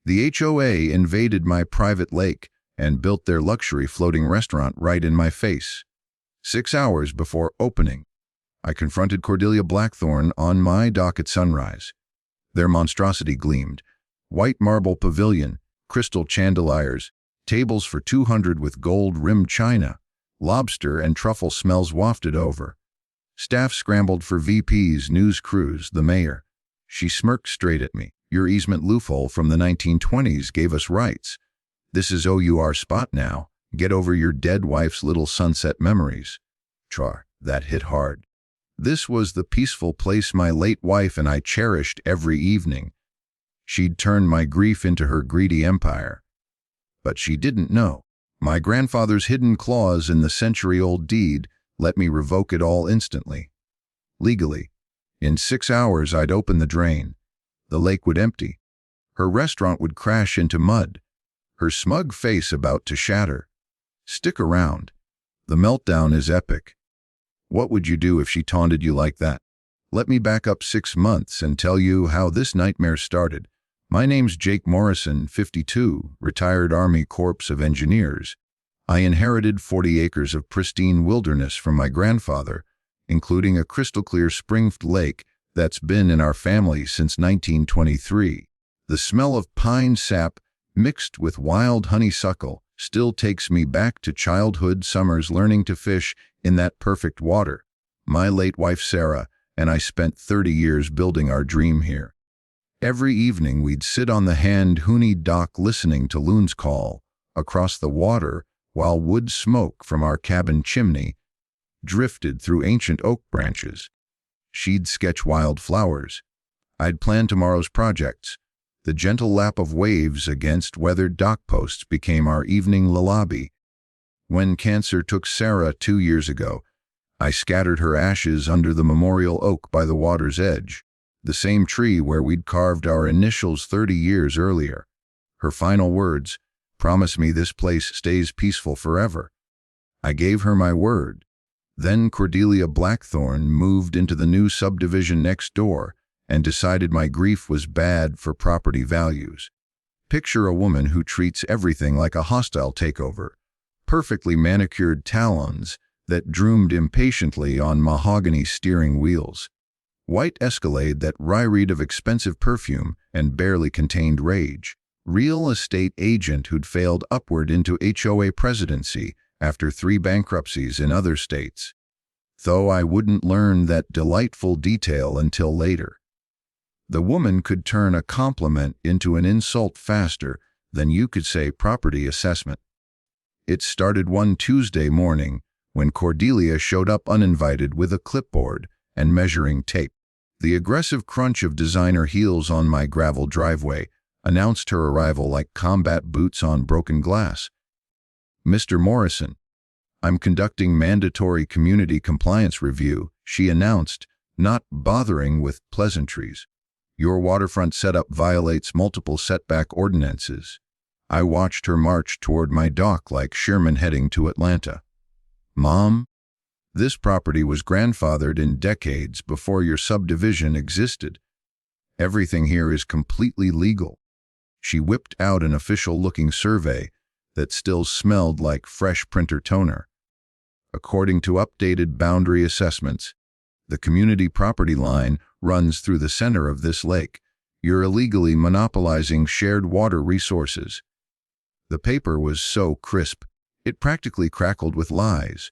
The HOA invaded my private lake and built their luxury floating restaurant right in my face. 6 hours before opening, I confronted Cordelia Blackthorne on my dock at sunrise. Their monstrosity gleamed. White marble pavilion, crystal chandeliers, tables for 200 with gold-rimmed china, lobster and truffle smells wafted over. Staff scrambled for VP's news crews, the mayor. She smirked straight at me. Your easement loophole from the 1920s gave us rights. This is OUR spot now. Get over your dead wife's little sunset memories. Char, that hit hard. This was the peaceful place my late wife and I cherished every evening. She'd turned my grief into her greedy empire. But she didn't know. My grandfather's hidden clause in the century-old deed let me revoke it all instantly. Legally. In 6 hours I'd open the drain. The lake would empty. Her restaurant would crash into mud. Her smug face about to shatter. Stick around. The meltdown is epic. What would you do if she taunted you like that? Let me back up 6 months and tell you how this nightmare started. My name's Jake Morrison, 52, retired Army Corps of Engineers. I inherited 40 acres of pristine wilderness from my grandfather, including a crystal-clear spring-fed lake that's been in our family since 1923. The smell of pine sap mixed with wild honeysuckle still takes me back to childhood summers learning to fish in that perfect water. My late wife Sarah and I spent 30 years building our dream here. Every evening we'd sit on the hand-hoonied dock listening to loons call across the water while wood smoke from our cabin chimney drifted through ancient oak branches. She'd sketch wild flowers. I'd plan tomorrow's projects. The gentle lap of waves against weathered dock posts became our evening lullaby. When cancer took Sarah 2 years ago, I scattered her ashes under the memorial oak by the water's edge, the same tree where we'd carved our initials 30 years earlier. Her final words, "Promise me this place stays peaceful forever." I gave her my word. Then Cordelia Blackthorne moved into the new subdivision next door and decided my grief was bad for property values. Picture a woman who treats everything like a hostile takeover. Perfectly manicured talons that droomed impatiently on mahogany steering wheels. White Escalade that reeked of expensive perfume and barely contained rage. Real estate agent who'd failed upward into HOA presidency after 3 bankruptcies in other states. Though I wouldn't learn that delightful detail until later. The woman could turn a compliment into an insult faster than you could say property assessment. It started one Tuesday morning when Cordelia showed up uninvited with a clipboard and measuring tape. The aggressive crunch of designer heels on my gravel driveway announced her arrival like combat boots on broken glass. "Mr. Morrison, I'm conducting mandatory community compliance review," she announced, not bothering with pleasantries. "Your waterfront setup violates multiple setback ordinances." I watched her march toward my dock like Sherman heading to Atlanta. "Mom, this property was grandfathered in decades before your subdivision existed. Everything here is completely legal." She whipped out an official-looking survey that still smelled like fresh printer toner. According to updated boundary assessments, the community property line runs through the center of this lake. You're illegally monopolizing shared water resources. The paper was so crisp, it practically crackled with lies.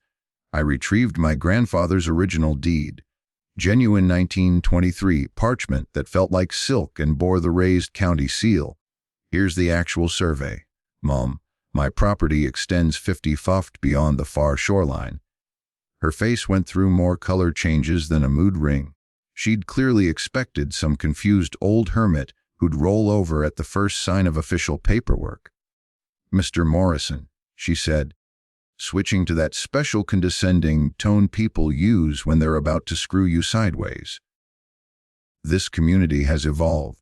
I retrieved my grandfather's original deed. Genuine 1923 parchment that felt like silk and bore the raised county seal. Here's the actual survey. Mom, my property extends 50 feet beyond the far shoreline. Her face went through more color changes than a mood ring. She'd clearly expected some confused old hermit who'd roll over at the first sign of official paperwork. "Mr. Morrison," she said, switching to that special condescending tone people use when they're about to screw you sideways. "This community has evolved.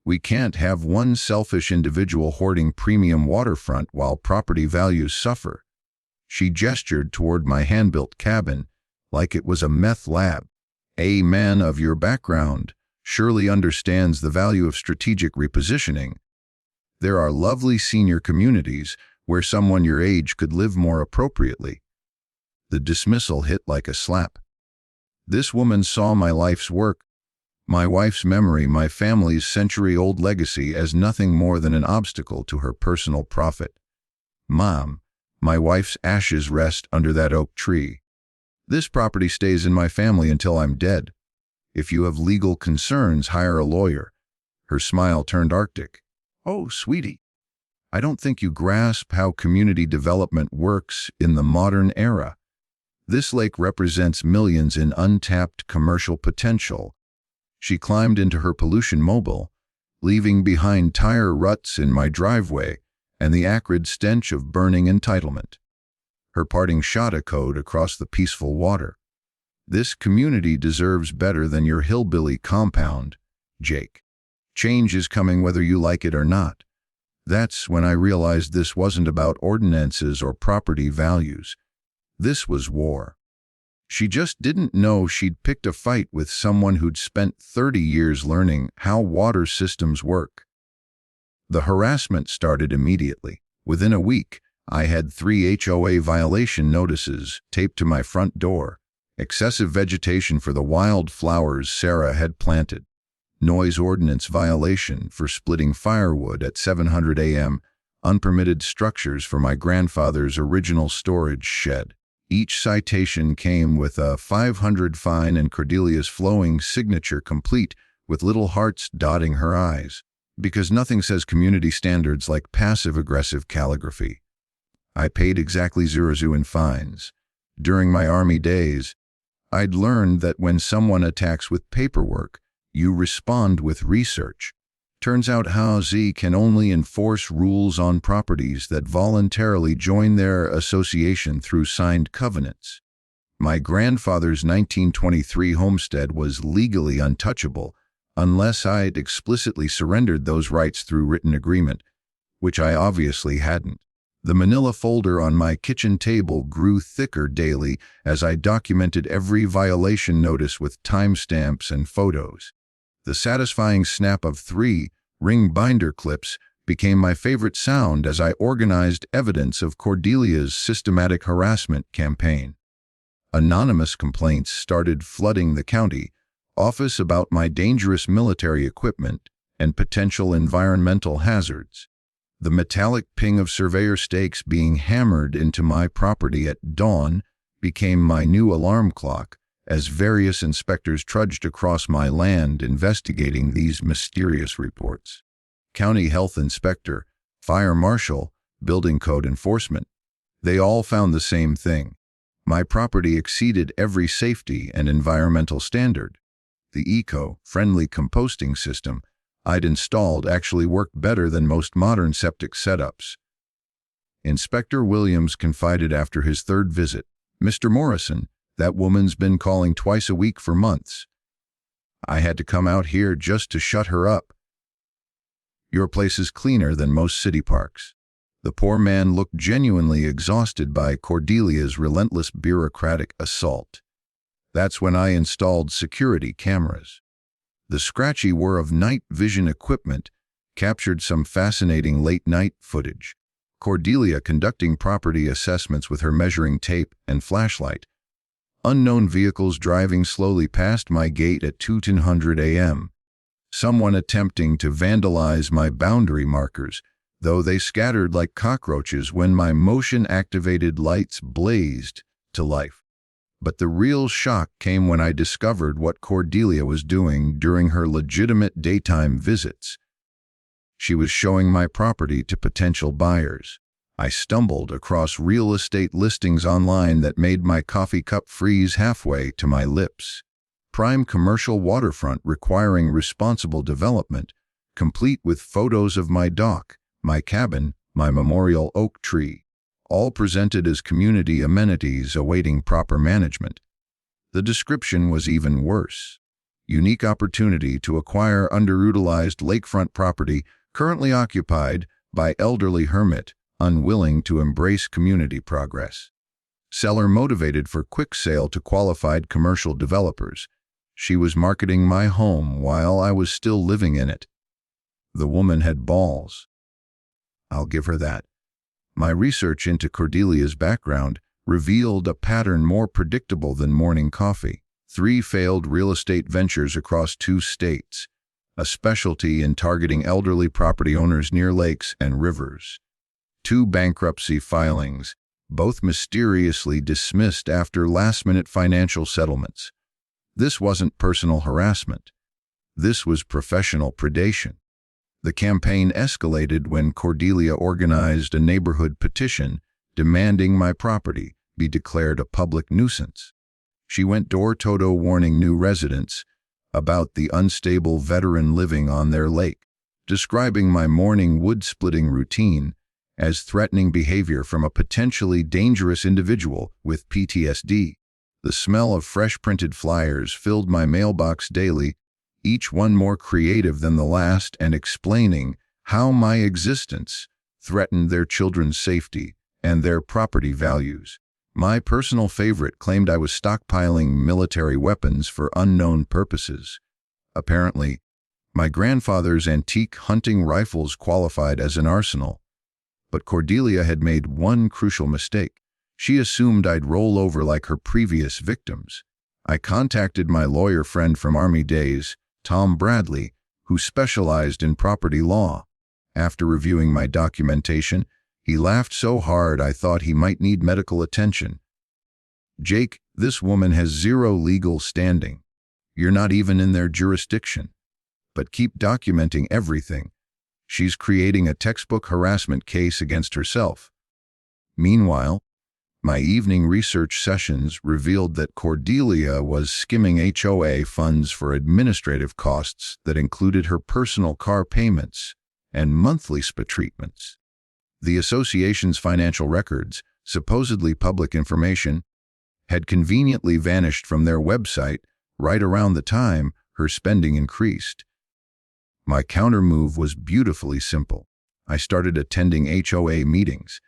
We can't have one selfish individual hoarding premium waterfront while property values suffer." She gestured toward my hand-built cabin like it was a meth lab. "A man of your background surely understands the value of strategic repositioning." There are lovely senior communities where someone your age could live more appropriately. The dismissal hit like a slap. This woman saw my life's work, my wife's memory, my family's century-old legacy as nothing more than an obstacle to her personal profit. Mom, my wife's ashes rest under that oak tree. This property stays in my family until I'm dead. If you have legal concerns, hire a lawyer. Her smile turned arctic. Oh, sweetie, I don't think you grasp how community development works in the modern era. This lake represents millions in untapped commercial potential. She climbed into her pollution mobile, leaving behind tire ruts in my driveway and the acrid stench of burning entitlement. Her parting shot echoed across the peaceful water. This community deserves better than your hillbilly compound, Jake. Change is coming whether you like it or not. That's when I realized this wasn't about ordinances or property values. This was war. She just didn't know she'd picked a fight with someone who'd spent 30 years learning how water systems work. The harassment started immediately. Within a week, I had 3 HOA violation notices taped to my front door. Excessive vegetation for the wild flowers Sarah had planted. Noise ordinance violation for splitting firewood at 700 a.m. Unpermitted structures for my grandfather's original storage shed. Each citation came with a 500 fine and Cordelia's flowing signature complete with little hearts dotting her eyes. Because nothing says community standards like passive-aggressive calligraphy. I paid exactly 0 in fines. During my Army days, I'd learned that when someone attacks with paperwork, you respond with research. Turns out HOAZ can only enforce rules on properties that voluntarily join their association through signed covenants. My grandfather's 1923 homestead was legally untouchable unless I'd explicitly surrendered those rights through written agreement, which I obviously hadn't. The manila folder on my kitchen table grew thicker daily as I documented every violation notice with timestamps and photos. The satisfying snap of 3 ring binder clips became my favorite sound as I organized evidence of Cordelia's systematic harassment campaign. Anonymous complaints started flooding the county office about my dangerous military equipment and potential environmental hazards. The metallic ping of surveyor stakes being hammered into my property at dawn became my new alarm clock as various inspectors trudged across my land investigating these mysterious reports. County health inspector, fire marshal, building code enforcement. They all found the same thing. My property exceeded every safety and environmental standard. The eco-friendly composting system I'd installed actually worked better than most modern septic setups. Inspector Williams confided after his 3rd visit, "Mr. Morrison, that woman's been calling twice a week for months. I had to come out here just to shut her up. Your place is cleaner than most city parks." The poor man looked genuinely exhausted by Cordelia's relentless bureaucratic assault. That's when I installed security cameras. The scratchy whir of night vision equipment captured some fascinating late-night footage. Cordelia conducting property assessments with her measuring tape and flashlight. Unknown vehicles driving slowly past my gate at 2:00 a.m. Someone attempting to vandalize my boundary markers, though they scattered like cockroaches when my motion-activated lights blazed to life. But the real shock came when I discovered what Cordelia was doing during her legitimate daytime visits. She was showing my property to potential buyers. I stumbled across real estate listings online that made my coffee cup freeze halfway to my lips. Prime commercial waterfront requiring responsible development, complete with photos of my dock, my cabin, my memorial oak tree, all presented as community amenities awaiting proper management. The description was even worse. Unique opportunity to acquire underutilized lakefront property currently occupied by elderly hermit, unwilling to embrace community progress. Seller motivated for quick sale to qualified commercial developers. She was marketing my home while I was still living in it. The woman had balls. I'll give her that. My research into Cordelia's background revealed a pattern more predictable than morning coffee. 3 failed real estate ventures across 2 states, a specialty in targeting elderly property owners near lakes and rivers. 2 bankruptcy filings, both mysteriously dismissed after last-minute financial settlements. This wasn't personal harassment. This was professional predation. The campaign escalated when Cordelia organized a neighborhood petition demanding my property be declared a public nuisance. She went door-to-door warning new residents about the unstable veteran living on their lake, describing my morning wood-splitting routine as threatening behavior from a potentially dangerous individual with PTSD. The smell of fresh printed flyers filled my mailbox daily, each one more creative than the last and explaining how my existence threatened their children's safety and their property values. My personal favorite claimed I was stockpiling military weapons for unknown purposes. Apparently, my grandfather's antique hunting rifles qualified as an arsenal. But Cordelia had made one crucial mistake. She assumed I'd roll over like her previous victims. I contacted my lawyer friend from Army days, Tom Bradley, who specialized in property law. After reviewing my documentation, he laughed so hard I thought he might need medical attention. "Jake, this woman has 0 legal standing. You're not even in their jurisdiction. But keep documenting everything. She's creating a textbook harassment case against herself." Meanwhile, my evening research sessions revealed that Cordelia was skimming HOA funds for administrative costs that included her personal car payments and monthly spa treatments. The association's financial records, supposedly public information, had conveniently vanished from their website right around the time her spending increased. My countermove was beautifully simple. I started attending HOA meetings.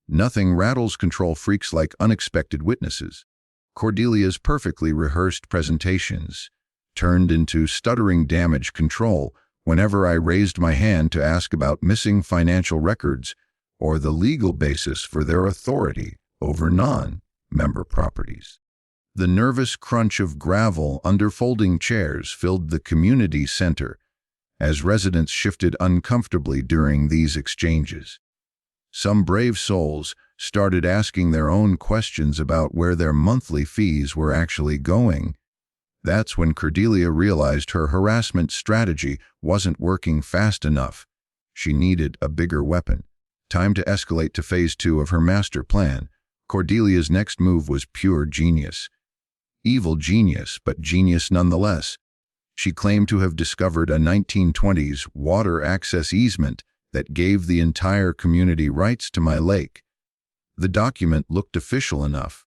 Nothing rattles control freaks like unexpected witnesses. Cordelia's perfectly rehearsed presentations turned into stuttering damage control whenever I raised my hand to ask about missing financial records or the legal basis for their authority over non-member properties. The nervous crunch of gravel under folding chairs filled the community center as residents shifted uncomfortably during these exchanges. Some brave souls started asking their own questions about where their monthly fees were actually going. That's when Cordelia realized her harassment strategy wasn't working fast enough. She needed a bigger weapon. Time to escalate to phase 2 of her master plan. Cordelia's next move was pure genius. Evil genius, but genius nonetheless. She claimed to have discovered a 1920s water access easement that gave the entire community rights to my lake. The document looked official enough,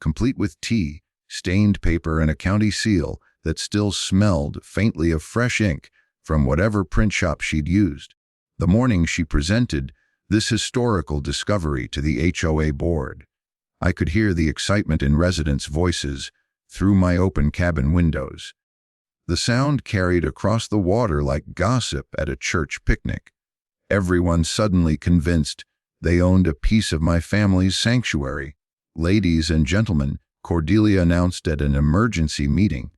complete with tea, stained paper, and a county seal that still smelled faintly of fresh ink from whatever print shop she'd used. The morning she presented this historical discovery to the HOA board, I could hear the excitement in residents' voices through my open cabin windows. The sound carried across the water like gossip at a church picnic. Everyone suddenly convinced they owned a piece of my family's sanctuary. "Ladies and gentlemen," Cordelia announced at an emergency meeting,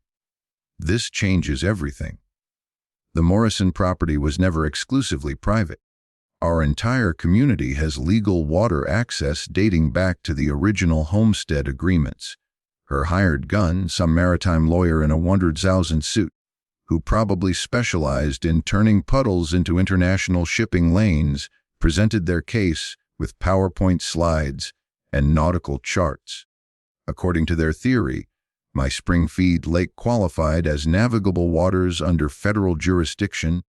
"this changes everything. The Morrison property was never exclusively private. Our entire community has legal water access dating back to the original homestead agreements." Her hired gun, some maritime lawyer in a $100,000 suit, who probably specialized in turning puddles into international shipping lanes, presented their case with PowerPoint slides and nautical charts. According to their theory, my Springfield Lake qualified as navigable waters under federal jurisdiction,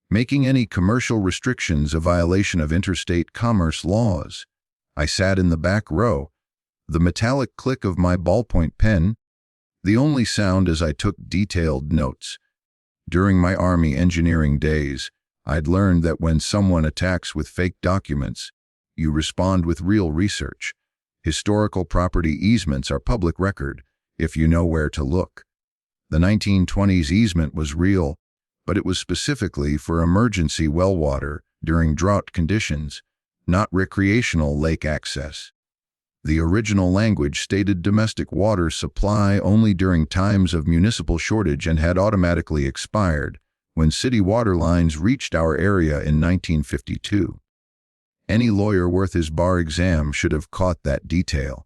making any commercial restrictions a violation of interstate commerce laws. I sat in the back row, the metallic click of my ballpoint pen the only sound as I took detailed notes. During my Army engineering days, I'd learned that when someone attacks with fake documents, you respond with real research. Historical property easements are public record if you know where to look. The 1920s easement was real, but it was specifically for emergency well water during drought conditions, not recreational lake access. The original language stated domestic water supply only during times of municipal shortage and had automatically expired when city water lines reached our area in 1952. Any lawyer worth his bar exam should have caught that detail.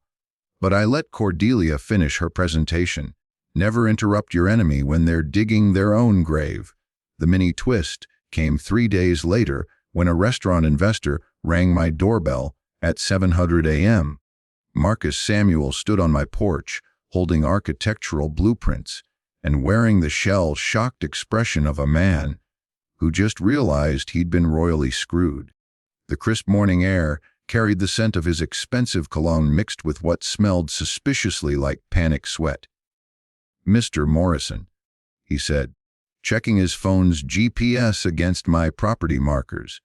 But I let Cordelia finish her presentation. Never interrupt your enemy when they're digging their own grave. The mini twist came 3 days later when a restaurant investor rang my doorbell at 7:00 a.m. Marcus Samuel stood on my porch, holding architectural blueprints and wearing the shell-shocked expression of a man who just realized he'd been royally screwed. The crisp morning air carried the scent of his expensive cologne mixed with what smelled suspiciously like panic sweat. "Mr. Morrison," he said, checking his phone's GPS against my property markers,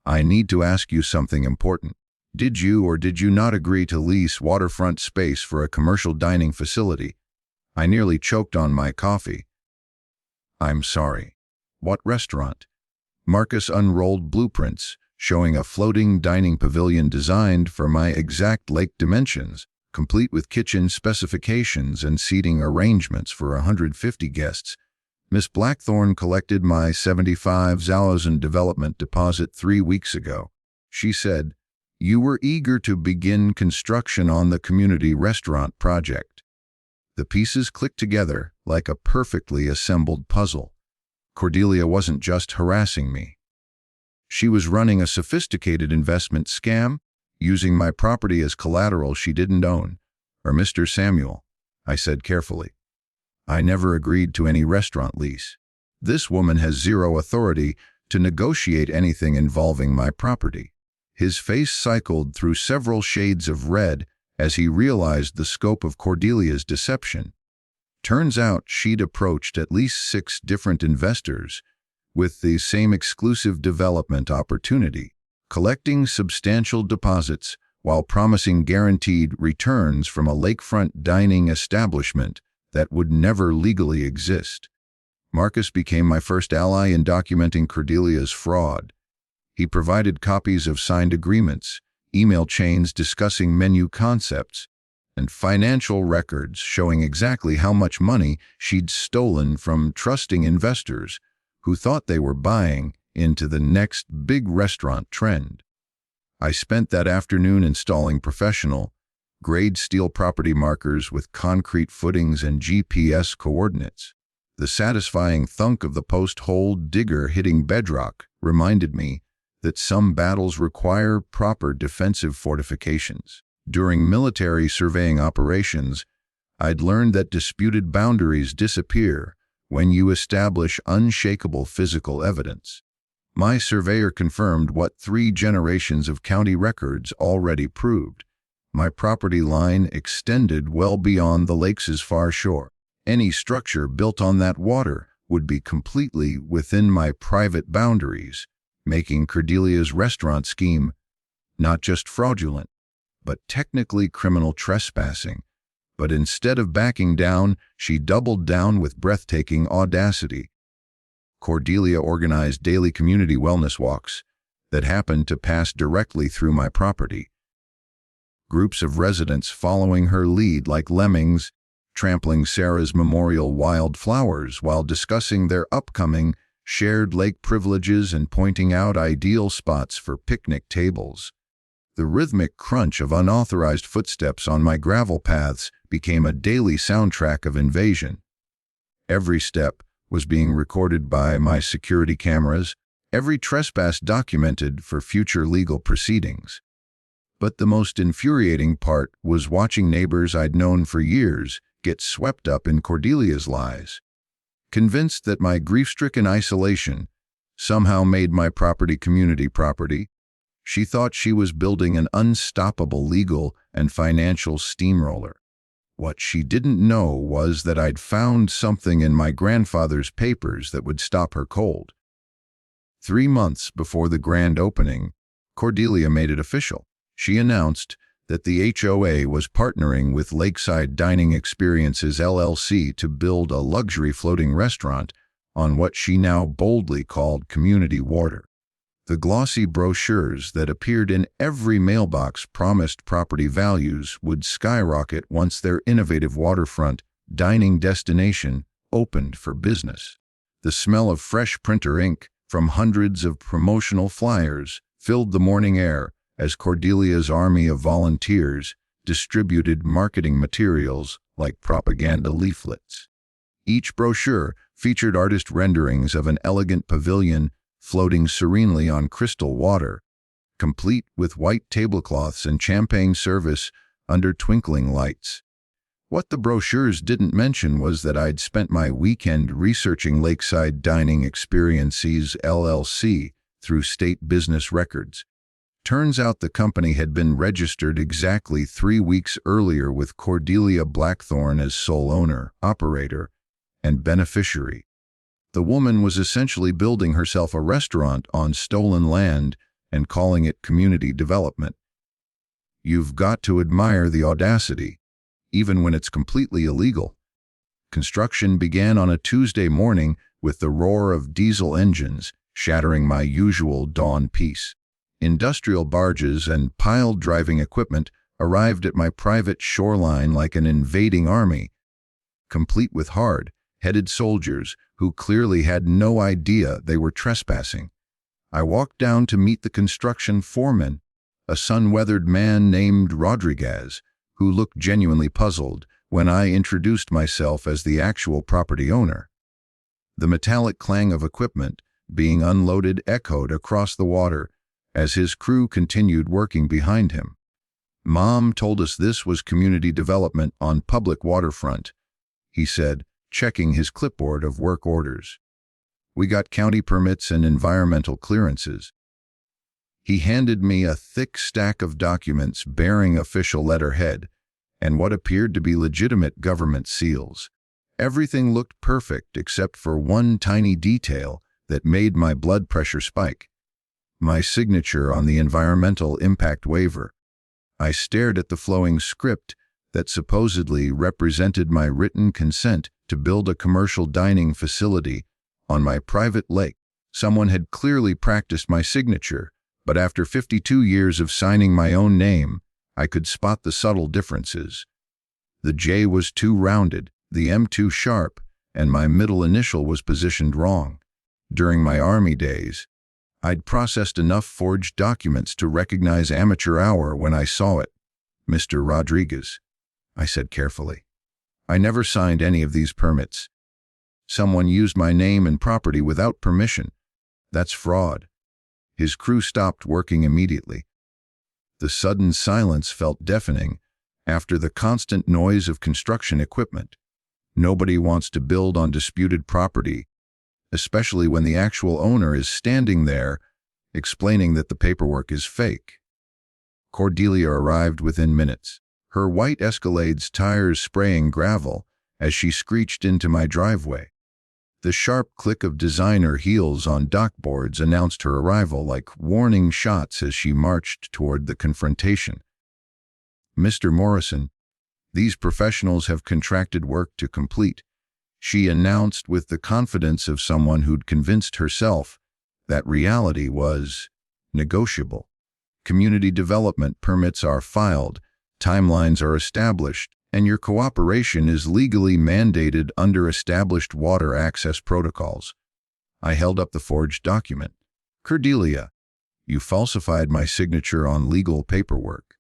"I need to ask you something important. Did you or did you not agree to lease waterfront space for a commercial dining facility?" I nearly choked on my coffee. "I'm sorry. What restaurant?" Marcus unrolled blueprints, showing a floating dining pavilion designed for my exact lake dimensions, complete with kitchen specifications and seating arrangements for 150 guests. "Miss Blackthorne collected my $75,000 development deposit 3 weeks ago," she said. "You were eager to begin construction on the community restaurant project." The pieces clicked together like a perfectly assembled puzzle. Cordelia wasn't just harassing me. She was running a sophisticated investment scam, using my property as collateral she didn't own. "Or Mr. Samuel," I said carefully, "I never agreed to any restaurant lease. This woman has zero authority to negotiate anything involving my property." His face cycled through several shades of red as he realized the scope of Cordelia's deception. Turns out she'd approached at least 6 different investors with the same exclusive development opportunity, collecting substantial deposits while promising guaranteed returns from a lakefront dining establishment that would never legally exist. Marcus became my first ally in documenting Cordelia's fraud. He provided copies of signed agreements, email chains discussing menu concepts, and financial records showing exactly how much money she'd stolen from trusting investors who thought they were buying into the next big restaurant trend. I spent that afternoon installing professional, grade steel property markers with concrete footings and GPS coordinates. The satisfying thunk of the post-hole digger hitting bedrock reminded me that some battles require proper defensive fortifications. During military surveying operations, I'd learned that disputed boundaries disappear when you establish unshakable physical evidence. My surveyor confirmed what 3 generations of county records already proved. My property line extended well beyond the lake's far shore. Any structure built on that water would be completely within my private boundaries, making Cordelia's restaurant scheme not just fraudulent, but technically criminal trespassing. But instead of backing down, she doubled down with breathtaking audacity. Cordelia organized daily community wellness walks that happened to pass directly through my property. Groups of residents following her lead like lemmings, trampling Sarah's memorial wildflowers while discussing their upcoming shared lake privileges and pointing out ideal spots for picnic tables. The rhythmic crunch of unauthorized footsteps on my gravel paths became a daily soundtrack of invasion. Every step was being recorded by my security cameras, every trespass documented for future legal proceedings. But the most infuriating part was watching neighbors I'd known for years get swept up in Cordelia's lies. Convinced that my grief-stricken isolation somehow made my property community property, she thought she was building an unstoppable legal and financial steamroller. What she didn't know was that I'd found something in my grandfather's papers that would stop her cold. 3 months before the grand opening, Cordelia made it official. She announced that the HOA was partnering with Lakeside Dining Experiences LLC to build a luxury floating restaurant on what she now boldly called community water. The glossy brochures that appeared in every mailbox promised property values would skyrocket once their innovative waterfront dining destination opened for business. The smell of fresh printer ink from hundreds of promotional flyers filled the morning air as Cordelia's army of volunteers distributed marketing materials like propaganda leaflets. Each brochure featured artist renderings of an elegant pavilion floating serenely on crystal water, complete with white tablecloths and champagne service under twinkling lights. What the brochures didn't mention was that I'd spent my weekend researching Lakeside Dining Experiences LLC through state business records. Turns out the company had been registered exactly 3 weeks earlier with Cordelia Blackthorne as sole owner, operator, and beneficiary. The woman was essentially building herself a restaurant on stolen land and calling it community development. You've got to admire the audacity, even when it's completely illegal. Construction began on a Tuesday morning with the roar of diesel engines shattering my usual dawn peace. Industrial barges and pile-driving equipment arrived at my private shoreline like an invading army, complete with hard-headed soldiers who clearly had no idea they were trespassing. I walked down to meet the construction foreman, a sun-weathered man named Rodriguez, who looked genuinely puzzled when I introduced myself as the actual property owner. The metallic clang of equipment being unloaded echoed across the water as his crew continued working behind him. Mom told us this was community development on public waterfront, he said, checking his clipboard of work orders. We got county permits and environmental clearances. He handed me a thick stack of documents bearing official letterhead and what appeared to be legitimate government seals. Everything looked perfect except for one tiny detail that made my blood pressure spike: my signature on the environmental impact waiver. I stared at the flowing script that supposedly represented my written consent to build a commercial dining facility on my private lake. Someone had clearly practiced my signature, but after 52 years of signing my own name, I could spot the subtle differences. The J was too rounded, the M too sharp, and my middle initial was positioned wrong. During my Army days, I'd processed enough forged documents to recognize amateur hour when I saw it. Mr. Rodriguez, I said carefully. I never signed any of these permits. Someone used my name and property without permission. That's fraud. His crew stopped working immediately. The sudden silence felt deafening after the constant noise of construction equipment. Nobody wants to build on disputed property, especially when the actual owner is standing there explaining that the paperwork is fake. Cordelia arrived within minutes, her white Escalade's tires spraying gravel as she screeched into my driveway. The sharp click of designer heels on dockboards announced her arrival like warning shots as she marched toward the confrontation. Mr. Morrison, these professionals have contracted work to complete, she announced with the confidence of someone who'd convinced herself that reality was negotiable. Community development permits are filed, timelines are established, and your cooperation is legally mandated under established water access protocols. I held up the forged document. Cordelia, you falsified my signature on legal paperwork.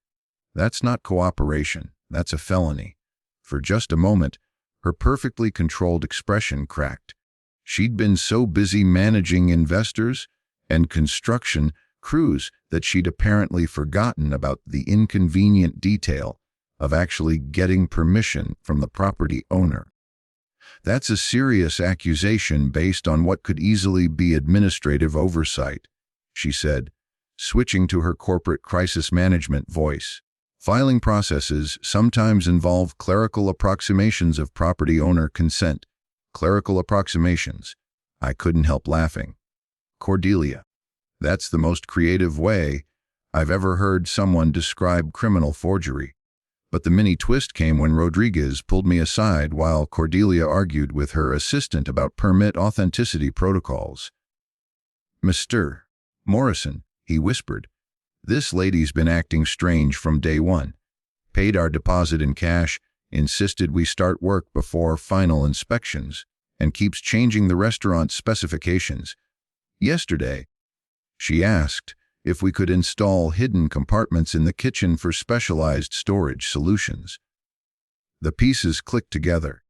That's not cooperation, that's a felony. For just a moment, her perfectly controlled expression cracked. She'd been so busy managing investors and construction crews that she'd apparently forgotten about the inconvenient detail of actually getting permission from the property owner. That's a serious accusation based on what could easily be administrative oversight, she said, switching to her corporate crisis management voice. Filing processes sometimes involve clerical approximations of property owner consent. Clerical approximations. I couldn't help laughing. Cordelia, that's the most creative way I've ever heard someone describe criminal forgery. But the mini twist came when Rodriguez pulled me aside while Cordelia argued with her assistant about permit authenticity protocols. "Mr. Morrison," he whispered, "this lady's been acting strange from day one. Paid our deposit in cash, insisted we start work before final inspections, and keeps changing the restaurant specifications. Yesterday, she asked if we could install hidden compartments in the kitchen for specialized storage solutions." The pieces clicked together.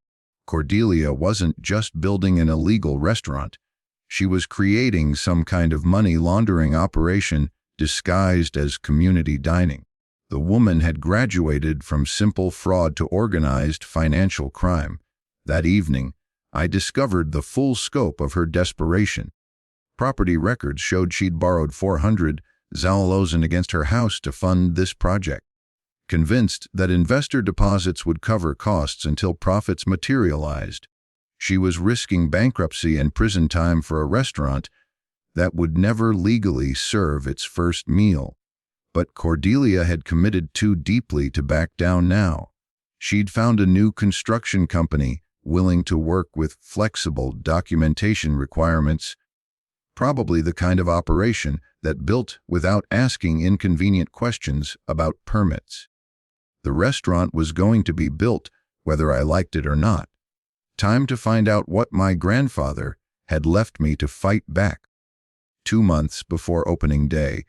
Cordelia wasn't just building an illegal restaurant. She was creating some kind of money laundering operation disguised as community dining. The woman had graduated from simple fraud to organized financial crime. That evening, I discovered the full scope of her desperation. Property records showed she'd borrowed $400,000 against her house to fund this project. Convinced that investor deposits would cover costs until profits materialized, she was risking bankruptcy and prison time for a restaurant that would never legally serve its first meal. But Cordelia had committed too deeply to back down now. She'd found a new construction company willing to work with flexible documentation requirements, probably the kind of operation that built without asking inconvenient questions about permits. The restaurant was going to be built whether I liked it or not. Time to find out what my grandfather had left me to fight back. 2 months before opening day,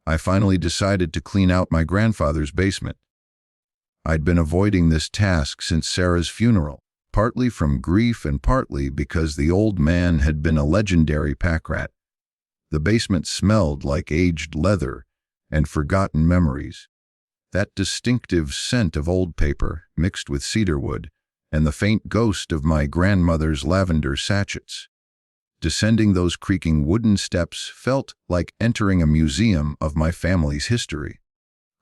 I finally decided to clean out my grandfather's basement. I'd been avoiding this task since Sarah's funeral, partly from grief and partly because the old man had been a legendary pack rat. The basement smelled like aged leather and forgotten memories. That distinctive scent of old paper mixed with cedarwood and the faint ghost of my grandmother's lavender sachets. Descending those creaking wooden steps felt like entering a museum of my family's history.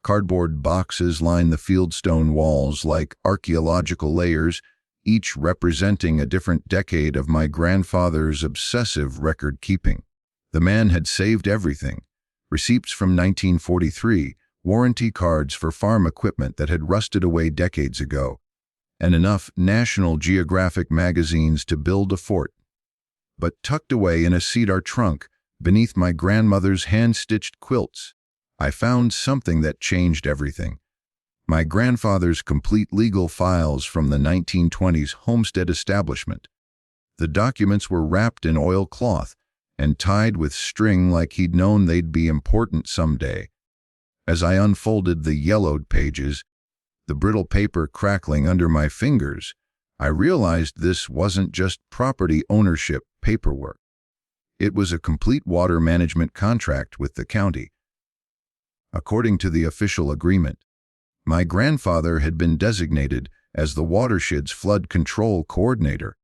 Cardboard boxes lined the fieldstone walls like archaeological layers, each representing a different decade of my grandfather's obsessive record-keeping. The man had saved everything: receipts from 1943, warranty cards for farm equipment that had rusted away decades ago, and enough National Geographic magazines to build a fort. But tucked away in a cedar trunk, beneath my grandmother's hand-stitched quilts, I found something that changed everything. My grandfather's complete legal files from the 1920s homestead establishment. The documents were wrapped in oilcloth and tied with string like he'd known they'd be important someday. As I unfolded the yellowed pages, the brittle paper crackling under my fingers, I realized this wasn't just property ownership paperwork. It was a complete water management contract with the county. According to the official agreement, my grandfather had been designated as the watershed's flood control coordinator,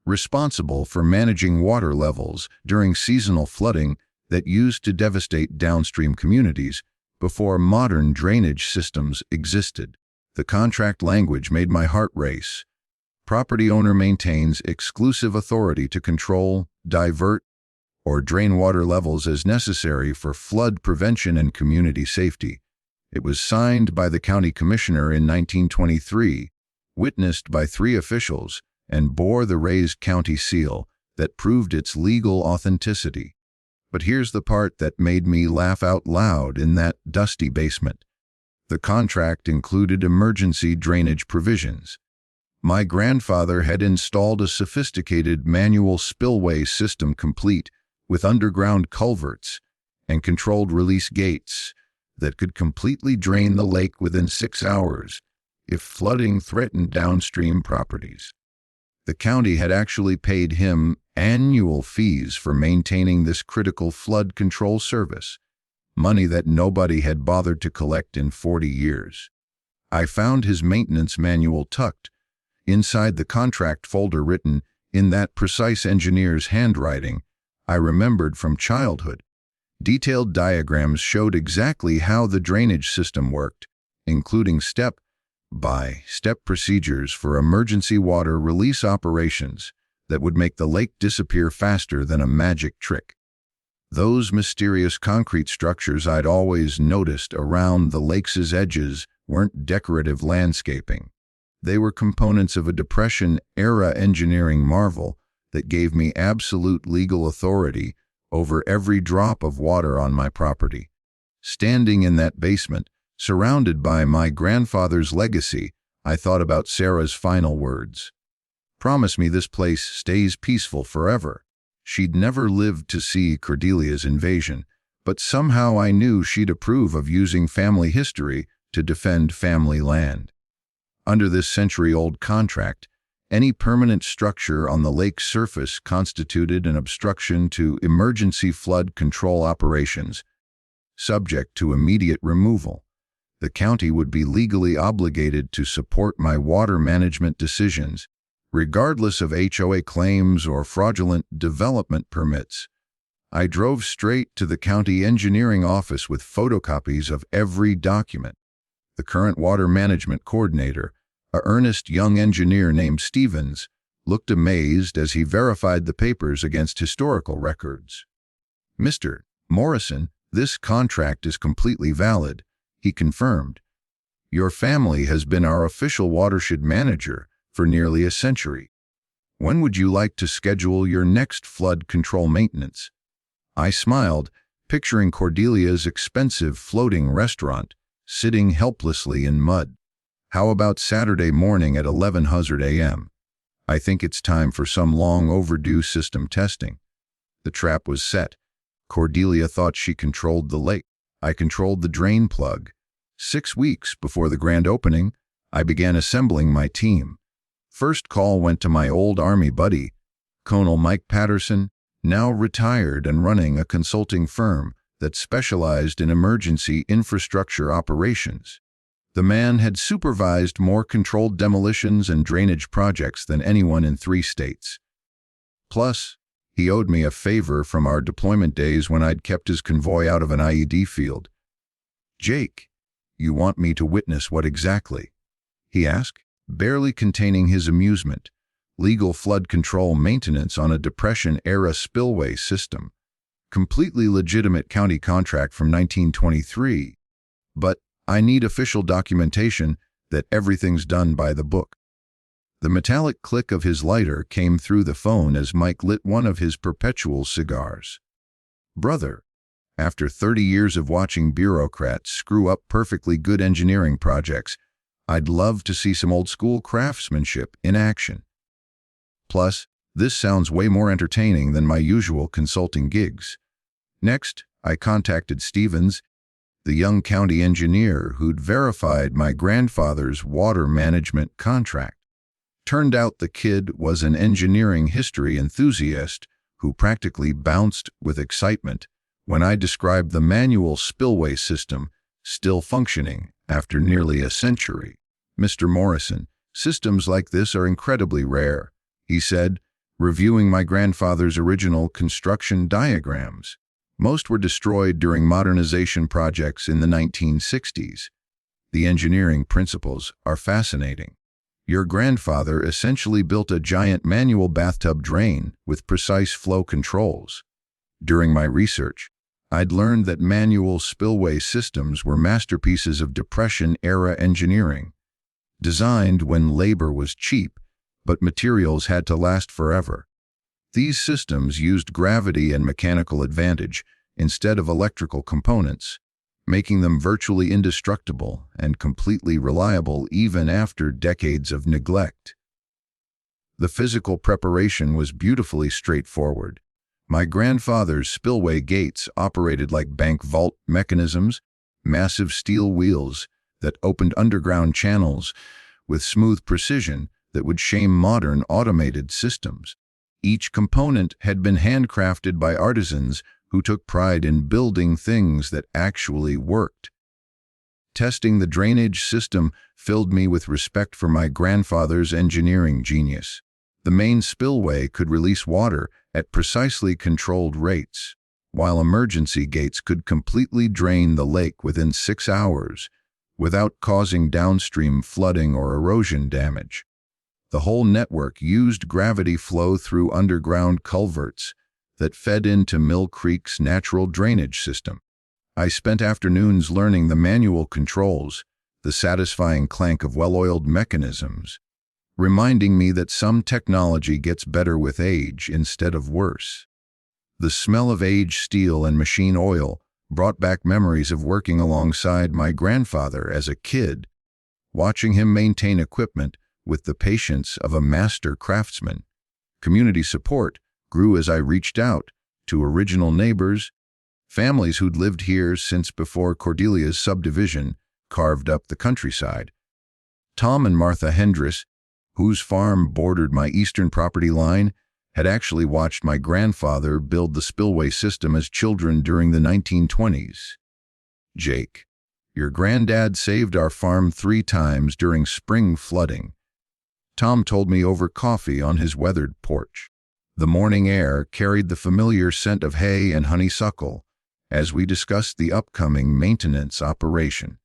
responsible for managing water levels during seasonal flooding that used to devastate downstream communities before modern drainage systems existed. The contract language made my heart race. Property owner maintains exclusive authority to control, divert, or drain water levels as necessary for flood prevention and community safety. It was signed by the county commissioner in 1923, witnessed by 3 officials, and bore the raised county seal that proved its legal authenticity. But here's the part that made me laugh out loud in that dusty basement. The contract included emergency drainage provisions. My grandfather had installed a sophisticated manual spillway system complete with underground culverts and controlled release gates that could completely drain the lake within 6 hours if flooding threatened downstream properties. The county had actually paid him annual fees for maintaining this critical flood control service, money that nobody had bothered to collect in 40 years. I found his maintenance manual tucked inside the contract folder, written in that precise engineer's handwriting I remembered from childhood. Detailed diagrams showed exactly how the drainage system worked, including step-by-step procedures for emergency water release operations that would make the lake disappear faster than a magic trick. Those mysterious concrete structures I'd always noticed around the lake's edges weren't decorative landscaping. They were components of a Depression-era engineering marvel that gave me absolute legal authority over every drop of water on my property. Standing in that basement, surrounded by my grandfather's legacy, I thought about Sarah's final words. "Promise me this place stays peaceful forever." She'd never lived to see Cordelia's invasion, but somehow I knew she'd approve of using family history to defend family land. Under this century-old contract, any permanent structure on the lake's surface constituted an obstruction to emergency flood control operations, subject to immediate removal. The county would be legally obligated to support my water management decisions, regardless of HOA claims or fraudulent development permits. I drove straight to the county engineering office with photocopies of every document. The current water management coordinator, an earnest young engineer named Stevens, looked amazed as he verified the papers against historical records. "Mr. Morrison, this contract is completely valid," he confirmed. "Your family has been our official watershed manager for nearly a century. When would you like to schedule your next flood control maintenance?" I smiled, picturing Cordelia's expensive floating restaurant, sitting helplessly in mud. "How about Saturday morning at 11:00 a.m.? I think it's time for some long overdue system testing." The trap was set. Cordelia thought she controlled the lake. I controlled the drain plug. 6 weeks before the grand opening, I began assembling my team. First call went to my old Army buddy, Colonel Mike Patterson, now retired and running a consulting firm that specialized in emergency infrastructure operations. The man had supervised more controlled demolitions and drainage projects than anyone in 3 states. Plus, he owed me a favor from our deployment days when I'd kept his convoy out of an IED field. "Jake, you want me to witness what exactly?" he asked, barely containing his amusement. "Legal flood control maintenance on a Depression-era spillway system. Completely legitimate county contract from 1923. But I need official documentation that everything's done by the book." The metallic click of his lighter came through the phone as Mike lit one of his perpetual cigars. "Brother, after 30 years of watching bureaucrats screw up perfectly good engineering projects, I'd love to see some old-school craftsmanship in action. Plus, this sounds way more entertaining than my usual consulting gigs." Next, I contacted Stevens, the young county engineer who'd verified my grandfather's water management contract. Turned out the kid was an engineering history enthusiast who practically bounced with excitement when I described the manual spillway system still functioning after nearly a century. "Mr. Morrison, systems like this are incredibly rare," he said, reviewing my grandfather's original construction diagrams. "Most were destroyed during modernization projects in the 1960s. The engineering principles are fascinating. Your grandfather essentially built a giant manual bathtub drain with precise flow controls. During my research, I'd learned that manual spillway systems were masterpieces of Depression-era engineering, designed when labor was cheap, but materials had to last forever. These systems used gravity and mechanical advantage instead of electrical components, making them virtually indestructible and completely reliable even after decades of neglect. The physical preparation was beautifully straightforward. My grandfather's spillway gates operated like bank vault mechanisms, massive steel wheels that opened underground channels with smooth precision that would shame modern automated systems. Each component had been handcrafted by artisans who took pride in building things that actually worked. Testing the drainage system filled me with respect for my grandfather's engineering genius. The main spillway could release water at precisely controlled rates, while emergency gates could completely drain the lake within 6 hours without causing downstream flooding or erosion damage. The whole network used gravity flow through underground culverts that fed into Mill Creek's natural drainage system. I spent afternoons learning the manual controls the satisfying clank of well-oiled mechanisms, reminding me that some technology gets better with age instead of worse. The smell of aged steel and machine oil brought back memories of working alongside my grandfather as a kid, watching him maintain equipment with the patience of a master craftsman. Community support grew as I reached out to original neighbors, families who'd lived here since before Cordelia's subdivision carved up the countryside. Tom and Martha Hendris, whose farm bordered my eastern property line, had actually watched my grandfather build the spillway system as children during the 1920s. Jake, your granddad saved our farm 3 times during spring flooding, Tom told me over coffee on his weathered porch. The morning air carried the familiar scent of hay and honeysuckle as we discussed the upcoming maintenance operation.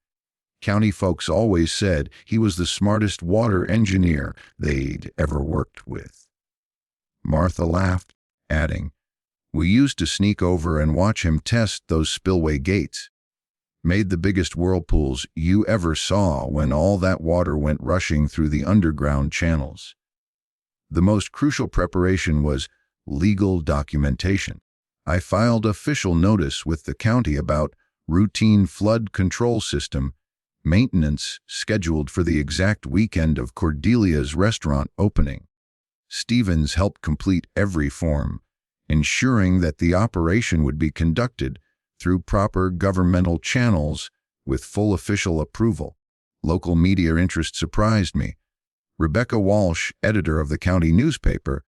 County folks always said he was the smartest water engineer they'd ever worked with. Martha laughed, adding, "We used to sneak over and watch him test those spillway gates. Made the biggest whirlpools you ever saw when all that water went rushing through the underground channels." The most crucial preparation was legal documentation. I filed official notice with the county about routine flood control system maintenance scheduled for the exact weekend of Cordelia's restaurant opening. Stevens helped complete every form, ensuring that the operation would be conducted through proper governmental channels with full official approval. Local media interest surprised me. Rebecca Walsh, editor of the county newspaper,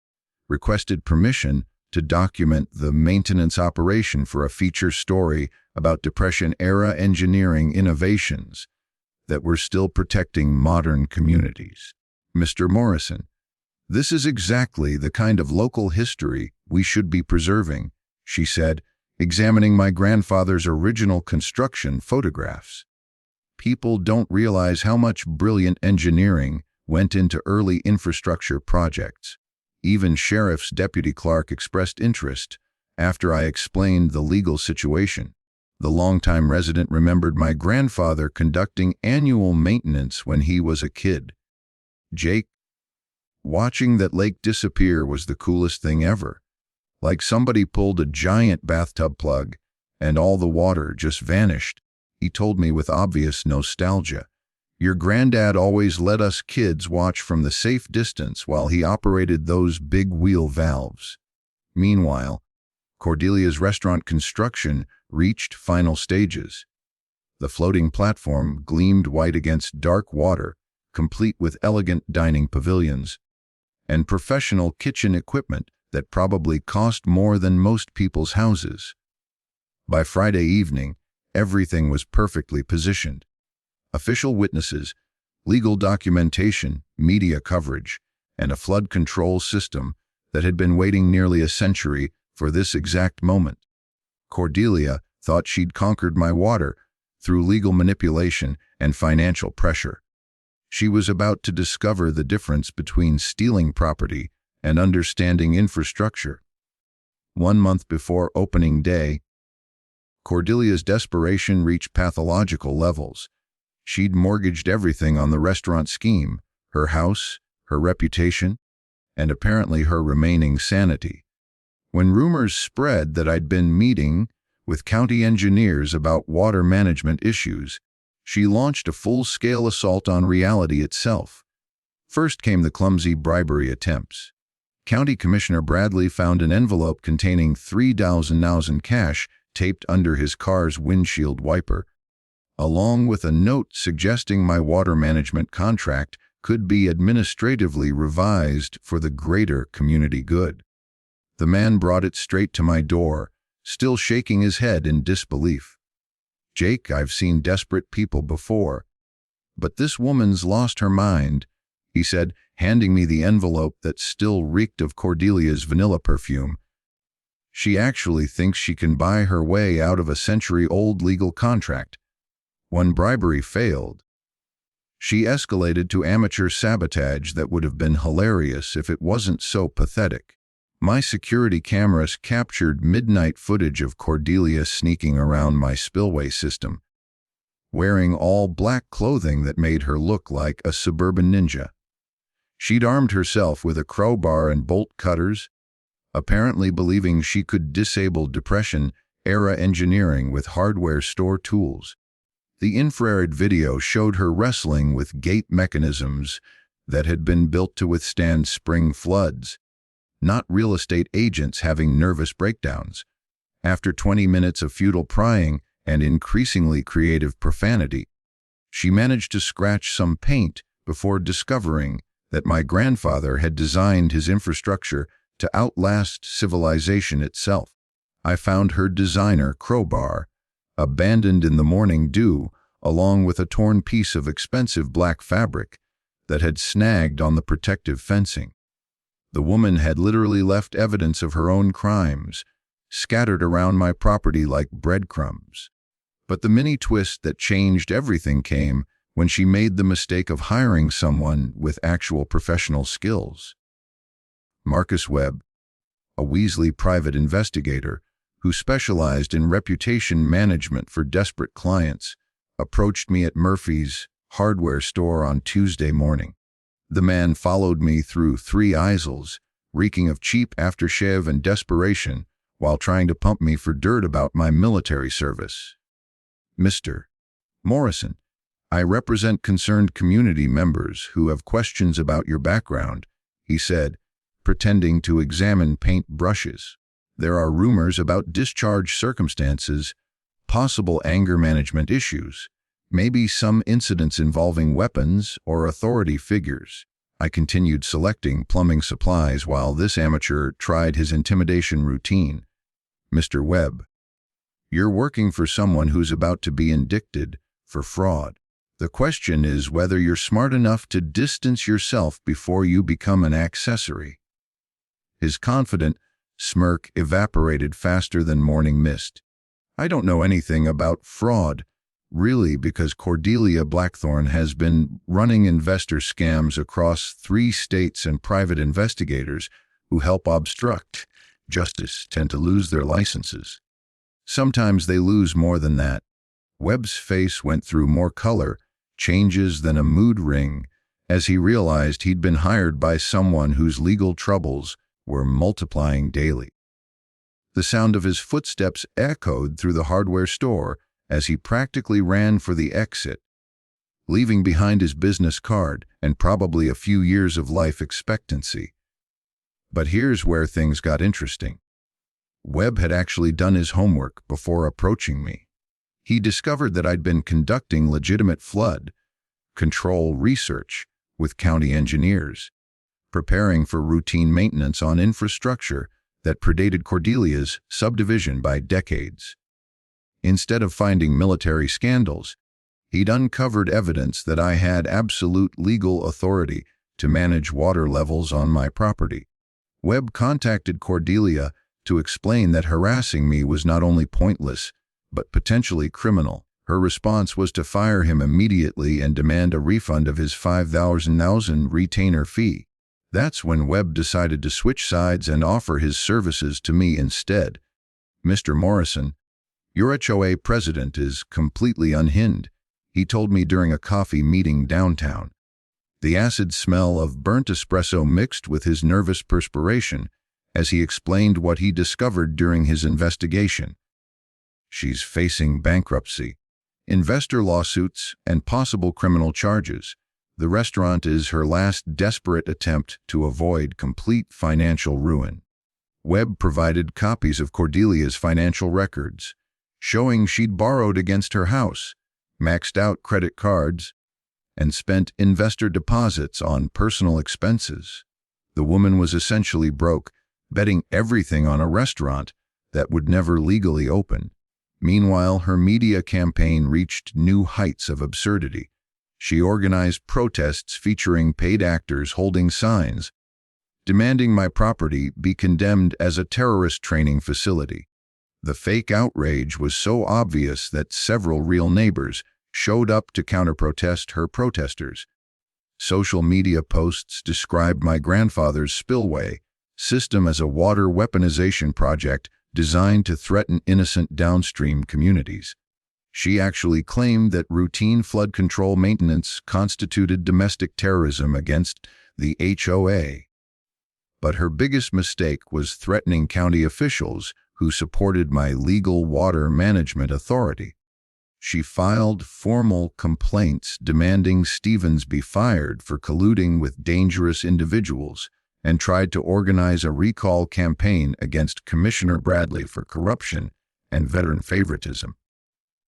requested permission to document the maintenance operation for a feature story about Depression-era engineering innovations that were still protecting modern communities. "Mr. Morrison, this is exactly the kind of local history we should be preserving," she said, examining my grandfather's original construction photographs. "People don't realize how much brilliant engineering went into early infrastructure projects." Even Sheriff's Deputy Clark expressed interest after I explained the legal situation. The longtime resident remembered my grandfather conducting annual maintenance when he was a kid. "Jake, watching that lake disappear was the coolest thing ever. Like somebody pulled a giant bathtub plug and all the water just vanished," he told me with obvious nostalgia. "Your granddad always let us kids watch from the safe distance while he operated those big wheel valves." Meanwhile, Cordelia's restaurant construction reached final stages. The floating platform gleamed white against dark water, complete with elegant dining pavilions and professional kitchen equipment that probably cost more than most people's houses. By Friday evening, everything was perfectly positioned. Official witnesses, legal documentation, media coverage, and a flood control system that had been waiting nearly a century for this exact moment. Cordelia thought she'd conquered my water through legal manipulation and financial pressure. She was about to discover the difference between stealing property and understanding infrastructure. 1 month before opening day, Cordelia's desperation reached pathological levels. She'd mortgaged everything on the restaurant scheme, her house, her reputation, and apparently her remaining sanity. When rumors spread that I'd been meeting with county engineers about water management issues, she launched a full-scale assault on reality itself. First came the clumsy bribery attempts. County Commissioner Bradley found an envelope containing $3,000 in cash taped under his car's windshield wiper, along with a note suggesting my water management contract could be administratively revised for the greater community good. The man brought it straight to my door, still shaking his head in disbelief. "Jake, I've seen desperate people before, but this woman's lost her mind," he said, handing me the envelope that still reeked of Cordelia's vanilla perfume. "She actually thinks she can buy her way out of a century-old legal contract." When bribery failed, she escalated to amateur sabotage that would have been hilarious if it wasn't so pathetic. My security cameras captured midnight footage of Cordelia sneaking around my spillway system. wearing all black clothing that made her look like a suburban ninja. She'd armed herself with a crowbar and bolt cutters, apparently believing she could disable Depression-era engineering with hardware store tools. The infrared video showed her wrestling with gate mechanisms that had been built to withstand spring floods, not real estate agents having nervous breakdowns. After 20 minutes of futile prying and increasingly creative profanity, she managed to scratch some paint before discovering that my grandfather had designed his infrastructure to outlast civilization itself. I found her designer crowbar, abandoned in the morning dew, along with a torn piece of expensive black fabric that had snagged on the protective fencing. The woman had literally left evidence of her own crimes, scattered around my property like breadcrumbs. But the mini twist that changed everything came when she made the mistake of hiring someone with actual professional skills. Marcus Webb, a Weasley private investigator who specialized in reputation management for desperate clients, approached me at Murphy's hardware store on Tuesday morning. The man followed me through 3 aisles, reeking of cheap aftershave and desperation, while trying to pump me for dirt about my military service. "Mr. Morrison, I represent concerned community members who have questions about your background," he said, pretending to examine paint brushes. "There are rumors about discharge circumstances, possible anger management issues, maybe some incidents involving weapons or authority figures." I continued selecting plumbing supplies while this amateur tried his intimidation routine. "Mr. Webb, you're working for someone who's about to be indicted for fraud. The question is whether you're smart enough to distance yourself before you become an accessory." His confident smirk evaporated faster than morning mist. "I don't know anything about fraud, really, because Cordelia Blackthorne has been running investor scams across 3 states, and private investigators who help obstruct justice tend to lose their licenses. Sometimes they lose more than that." Webb's face went through more color changes than a mood ring as he realized he'd been hired by someone whose legal troubles were multiplying daily. The sound of his footsteps echoed through the hardware store as he practically ran for the exit, leaving behind his business card and probably a few years of life expectancy. But here's where things got interesting. Webb had actually done his homework before approaching me. He discovered that I'd been conducting legitimate flood control research with county engineers, preparing for routine maintenance on infrastructure that predated Cordelia's subdivision by decades. Instead of finding military scandals, he'd uncovered evidence that I had absolute legal authority to manage water levels on my property. Webb contacted Cordelia to explain that harassing me was not only pointless, but potentially criminal. Her response was to fire him immediately and demand a refund of his $5,000 retainer fee. That's when Webb decided to switch sides and offer his services to me instead. "Mr. Morrison, your HOA president is completely unhinged," he told me during a coffee meeting downtown. The acid smell of burnt espresso mixed with his nervous perspiration as he explained what he discovered during his investigation. "She's facing bankruptcy, investor lawsuits, and possible criminal charges. The restaurant is her last desperate attempt to avoid complete financial ruin." Webb provided copies of Cordelia's financial records, showing she'd borrowed against her house, maxed out credit cards, and spent investor deposits on personal expenses. The woman was essentially broke, betting everything on a restaurant that would never legally open. Meanwhile, her media campaign reached new heights of absurdity. She organized protests featuring paid actors holding signs, demanding my property be condemned as a terrorist training facility. The fake outrage was so obvious that several real neighbors showed up to counter-protest her protesters. Social media posts described my grandfather's spillway system as a water weaponization project designed to threaten innocent downstream communities. She actually claimed that routine flood control maintenance constituted domestic terrorism against the HOA. But her biggest mistake was threatening county officials who supported my legal water management authority. She filed formal complaints demanding Stevens be fired for colluding with dangerous individuals and tried to organize a recall campaign against Commissioner Bradley for corruption and veteran favoritism.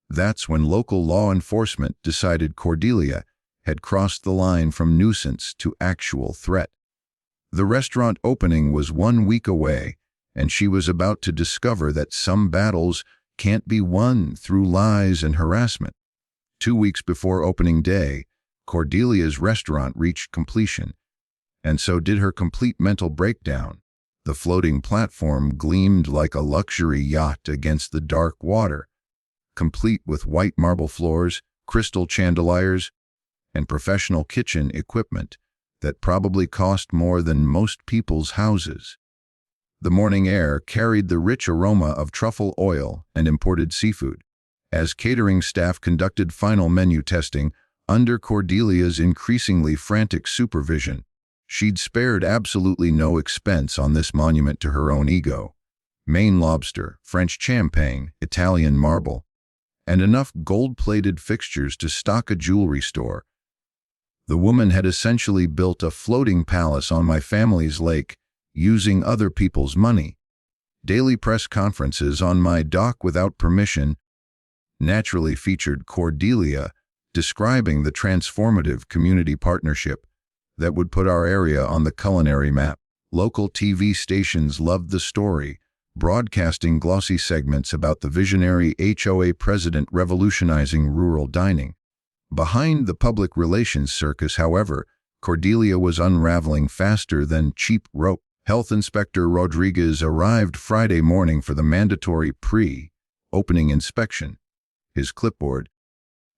That's when local law enforcement decided Cordelia had crossed the line from nuisance to actual threat. The restaurant opening was 1 week away, and she was about to discover that some battles can't be won through lies and harassment. 2 weeks before opening day, Cordelia's restaurant reached completion, and so did her complete mental breakdown. The floating platform gleamed like a luxury yacht against the dark water, complete with white marble floors, crystal chandeliers, and professional kitchen equipment that probably cost more than most people's houses. The morning air carried the rich aroma of truffle oil and imported seafood. As catering staff conducted final menu testing under Cordelia's increasingly frantic supervision, she'd spared absolutely no expense on this monument to her own ego. Maine lobster, French champagne, Italian marble, and enough gold-plated fixtures to stock a jewelry store. The woman had essentially built a floating palace on my family's lake, using other people's money. Daily press conferences on my dock without permission naturally featured Cordelia describing the transformative community partnership that would put our area on the culinary map. Local TV stations loved the story, broadcasting glossy segments about the visionary HOA president revolutionizing rural dining. Behind the public relations circus, however, Cordelia was unraveling faster than cheap rope. Health Inspector Rodriguez arrived Friday morning for the mandatory pre-opening inspection. His clipboard,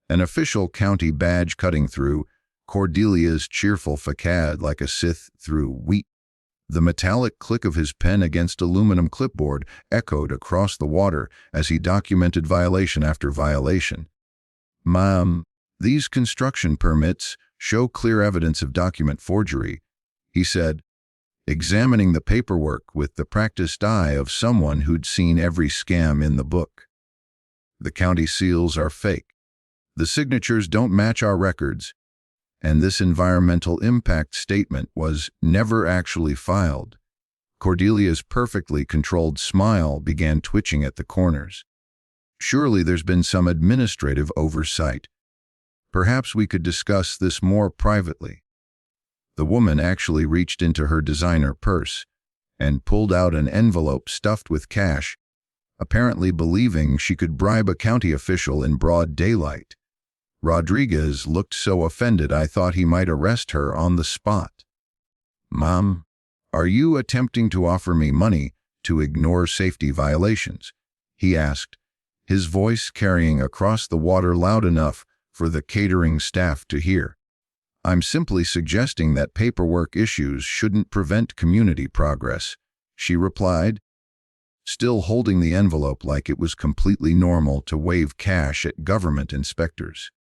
an official county badge cutting through Cordelia's cheerful facade like a scythe through wheat. The metallic click of his pen against aluminum clipboard echoed across the water as he documented violation after violation. "Ma'am, these construction permits show clear evidence of document forgery," he said, examining the paperwork with the practiced eye of someone who'd seen every scam in the book. "The county seals are fake. The signatures don't match our records, and this environmental impact statement was never actually filed." Cordelia's perfectly controlled smile began twitching at the corners. "Surely there's been some administrative oversight. Perhaps we could discuss this more privately." The woman actually reached into her designer purse and pulled out an envelope stuffed with cash, apparently believing she could bribe a county official in broad daylight. Rodriguez looked so offended I thought he might arrest her on the spot. "Ma'am, are you attempting to offer me money to ignore safety violations?" he asked, his voice carrying across the water loud enough for the catering staff to hear. "I'm simply suggesting that paperwork issues shouldn't prevent community progress," she replied, still holding the envelope like it was completely normal to wave cash at government inspectors.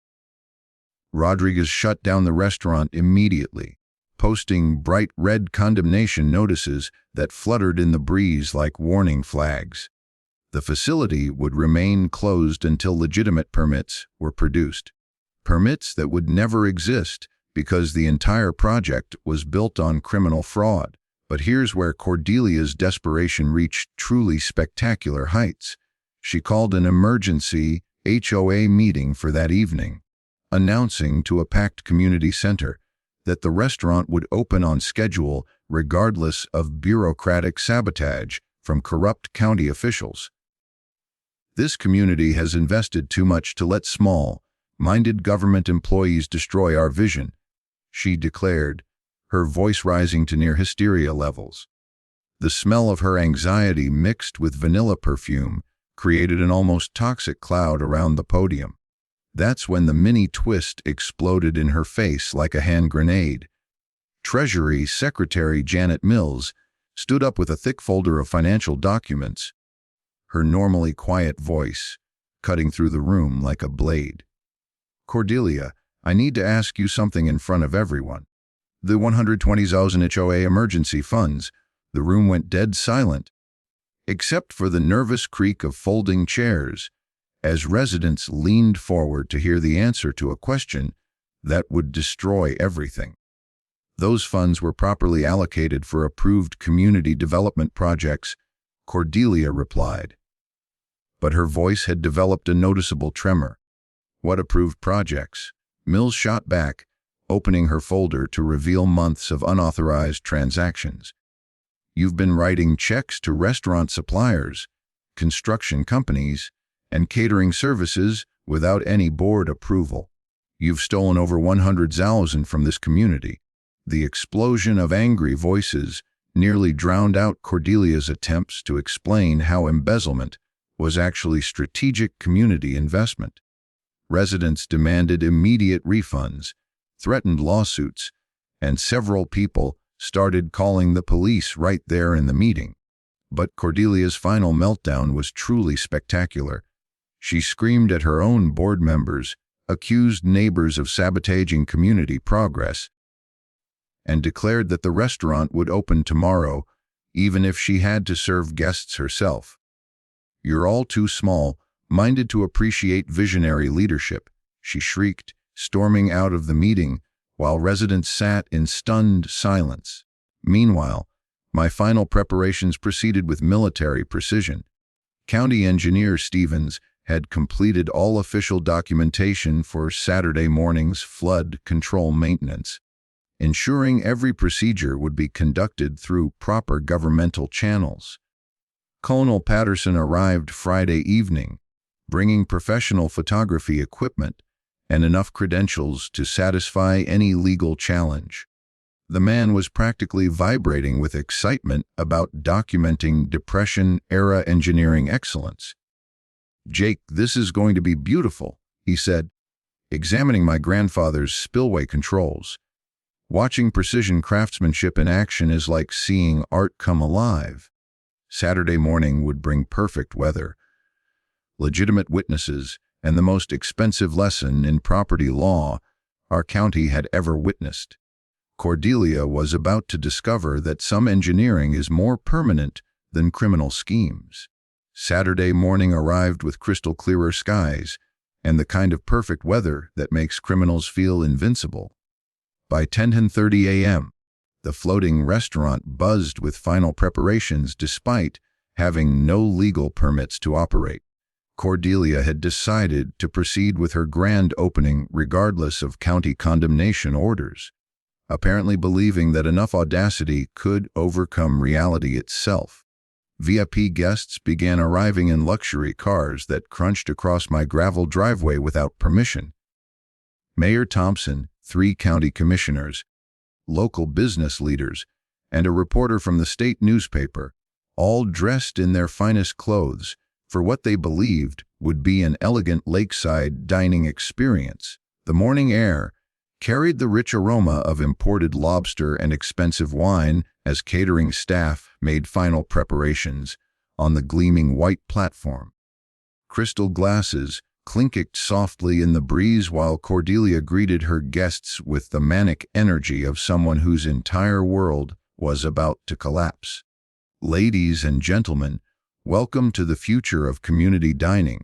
Rodriguez shut down the restaurant immediately, posting bright red condemnation notices that fluttered in the breeze like warning flags. The facility would remain closed until legitimate permits were produced. Permits that would never exist because the entire project was built on criminal fraud. But here's where Cordelia's desperation reached truly spectacular heights. She called an emergency HOA meeting for that evening, announcing to a packed community center that the restaurant would open on schedule regardless of bureaucratic sabotage from corrupt county officials. "This community has invested too much to let small-minded government employees destroy our vision," she declared, her voice rising to near hysteria levels. The smell of her anxiety mixed with vanilla perfume created an almost toxic cloud around the podium. That's when the mini twist exploded in her face like a hand grenade. Treasury Secretary Janet Mills stood up with a thick folder of financial documents, her normally quiet voice cutting through the room like a blade. "Cordelia, I need to ask you something in front of everyone. The 120,000 HOA emergency funds." The room went dead silent, except for the nervous creak of folding chairs, as residents leaned forward to hear the answer to a question that would destroy everything. "Those funds were properly allocated for approved community development projects," Cordelia replied. But her voice had developed a noticeable tremor. "What approved projects?" Mills shot back, opening her folder to reveal months of unauthorized transactions. "You've been writing checks to restaurant suppliers, construction companies, and catering services without any board approval. You've stolen over 100,000 from this community." The explosion of angry voices nearly drowned out Cordelia's attempts to explain how embezzlement was actually strategic community investment. Residents demanded immediate refunds, threatened lawsuits, and several people started calling the police right there in the meeting. But Cordelia's final meltdown was truly spectacular. She screamed at her own board members, accused neighbors of sabotaging community progress, and declared that the restaurant would open tomorrow, even if she had to serve guests herself. "You're all too small-minded to appreciate visionary leadership," she shrieked, storming out of the meeting while residents sat in stunned silence. Meanwhile, my final preparations proceeded with military precision. County Engineer Stevens had completed all official documentation for Saturday morning's flood control maintenance, ensuring every procedure would be conducted through proper governmental channels. Colonel Patterson arrived Friday evening, bringing professional photography equipment and enough credentials to satisfy any legal challenge. The man was practically vibrating with excitement about documenting Depression-era engineering excellence. "Jake, this is going to be beautiful," he said, examining my grandfather's spillway controls. "Watching precision craftsmanship in action is like seeing art come alive." Saturday morning would bring perfect weather, legitimate witnesses, and the most expensive lesson in property law our county had ever witnessed. Cordelia was about to discover that some engineering is more permanent than criminal schemes. Saturday morning arrived with crystal clearer skies and the kind of perfect weather that makes criminals feel invincible. By 10:30 a.m., the floating restaurant buzzed with final preparations despite having no legal permits to operate. Cordelia had decided to proceed with her grand opening regardless of county condemnation orders, apparently believing that enough audacity could overcome reality itself. VIP guests began arriving in luxury cars that crunched across my gravel driveway without permission. Mayor Thompson, 3 county commissioners, local business leaders, and a reporter from the state newspaper, all dressed in their finest clothes for what they believed would be an elegant lakeside dining experience. The morning air carried the rich aroma of imported lobster and expensive wine as catering staff made final preparations on the gleaming white platform. Crystal glasses clinked softly in the breeze while Cordelia greeted her guests with the manic energy of someone whose entire world was about to collapse. "Ladies and gentlemen, welcome to the future of community dining,"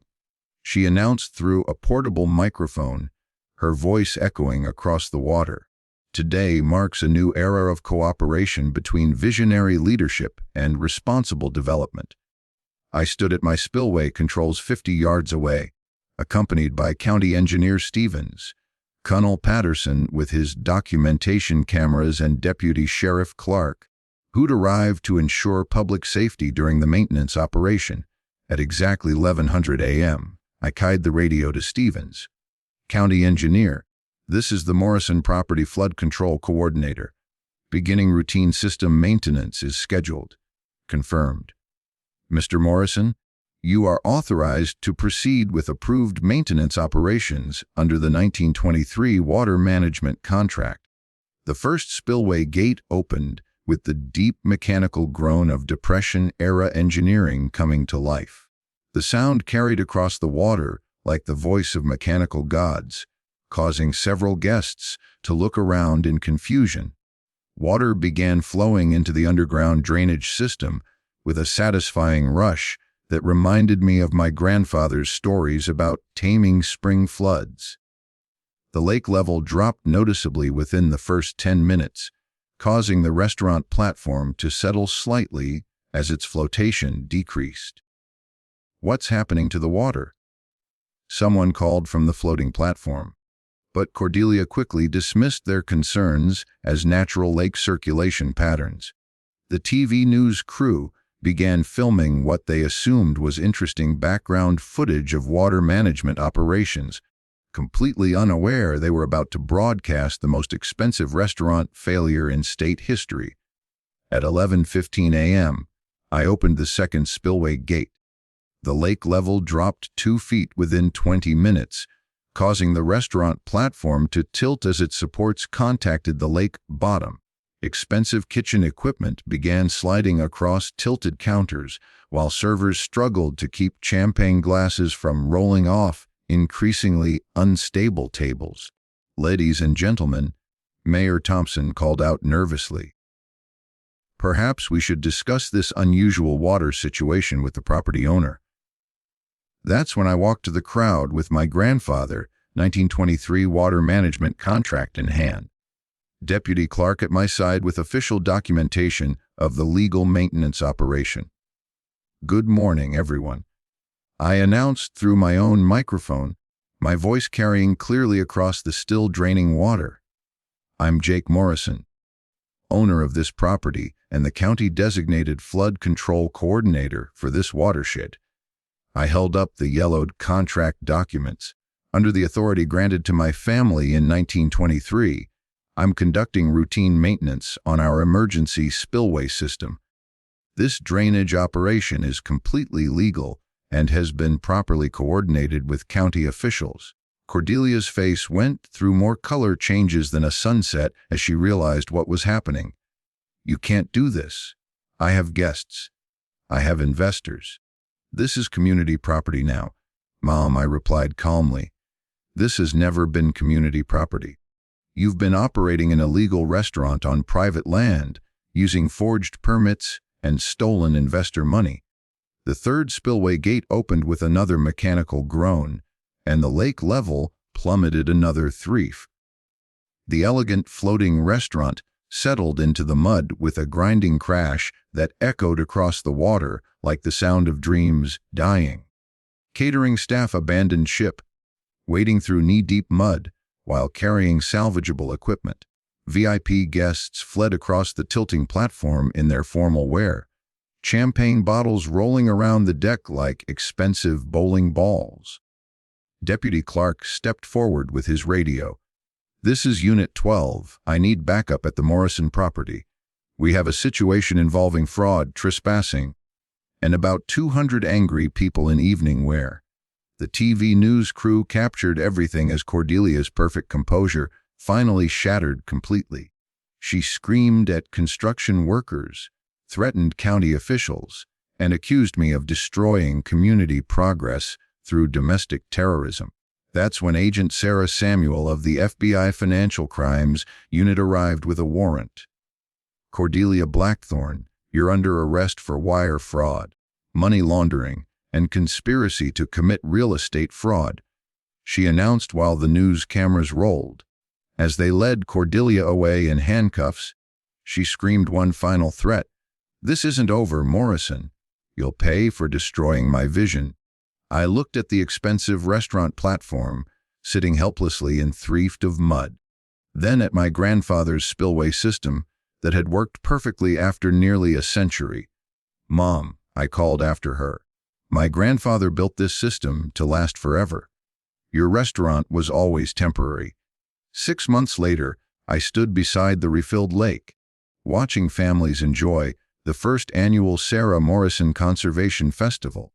she announced through a portable microphone, her voice echoing across the water. "Today marks a new era of cooperation between visionary leadership and responsible development." I stood at my spillway controls 50 yards away, accompanied by County Engineer Stevens, Colonel Patterson with his documentation cameras, and Deputy Sheriff Clark, who'd arrived to ensure public safety during the maintenance operation. At exactly 1100 a.m., I keyed the radio to Stevens. "County Engineer, this is the Morrison Property Flood Control Coordinator. Beginning routine system maintenance is scheduled. Confirmed. Mr. Morrison, you are authorized to proceed with approved maintenance operations under the 1923 water management contract." The first spillway gate opened with the deep mechanical groan of Depression-era engineering coming to life. The sound carried across the water like the voice of mechanical gods, causing several guests to look around in confusion. Water began flowing into the underground drainage system with a satisfying rush that reminded me of my grandfather's stories about taming spring floods. The lake level dropped noticeably within the first 10 minutes, causing the restaurant platform to settle slightly as its flotation decreased. "What's happening to the water?" someone called from the floating platform. But Cordelia quickly dismissed their concerns as natural lake circulation patterns. The TV news crew began filming what they assumed was interesting background footage of water management operations, completely unaware they were about to broadcast the most expensive restaurant failure in state history. At 11:15 a.m., I opened the second spillway gate. The lake level dropped 2 feet within 20 minutes, causing the restaurant platform to tilt as its supports contacted the lake bottom. Expensive kitchen equipment began sliding across tilted counters, while servers struggled to keep champagne glasses from rolling off increasingly unstable tables. "Ladies and gentlemen," Mayor Thompson called out nervously, "perhaps we should discuss this unusual water situation with the property owner." That's when I walked to the crowd with my grandfather, 1923 water management contract in hand. Deputy Clark at my side with official documentation of the legal maintenance operation. "Good morning, everyone," I announced through my own microphone, my voice carrying clearly across the still draining water. "I'm Jake Morrison, owner of this property and the county-designated flood control coordinator for this watershed." I held up the yellowed contract documents. "Under the authority granted to my family in 1923, I'm conducting routine maintenance on our emergency spillway system. This drainage operation is completely legal and has been properly coordinated with county officials." Cordelia's face went through more color changes than a sunset as she realized what was happening. "You can't do this. I have guests. I have investors. This is community property now." "Mom," I replied calmly, "this has never been community property. You've been operating an illegal restaurant on private land, using forged permits and stolen investor money." The third spillway gate opened with another mechanical groan, and the lake level plummeted another 3 feet. The elegant floating restaurant settled into the mud with a grinding crash that echoed across the water like the sound of dreams dying. Catering staff abandoned ship, wading through knee-deep mud while carrying salvageable equipment. VIP guests fled across the tilting platform in their formal wear, champagne bottles rolling around the deck like expensive bowling balls. Deputy Clark stepped forward with his radio. "This is Unit 12. I need backup at the Morrison property. We have a situation involving fraud, trespassing, and about 200 angry people in evening wear." The TV news crew captured everything as Cordelia's perfect composure finally shattered completely. She screamed at construction workers, threatened county officials, and accused me of destroying community progress through domestic terrorism. That's when Agent Sarah Samuel of the FBI Financial Crimes Unit arrived with a warrant. "Cordelia Blackthorne, you're under arrest for wire fraud, money laundering, and conspiracy to commit real estate fraud," she announced while the news cameras rolled. As they led Cordelia away in handcuffs, she screamed one final threat. "This isn't over, Morrison. You'll pay for destroying my vision." I looked at the expensive restaurant platform, sitting helplessly in 3 feet of mud. Then at my grandfather's spillway system that had worked perfectly after nearly a century. "Mom," I called after her, "my grandfather built this system to last forever. Your restaurant was always temporary." 6 months later, I stood beside the refilled lake, watching families enjoy the first annual Sarah Morrison Conservation Festival.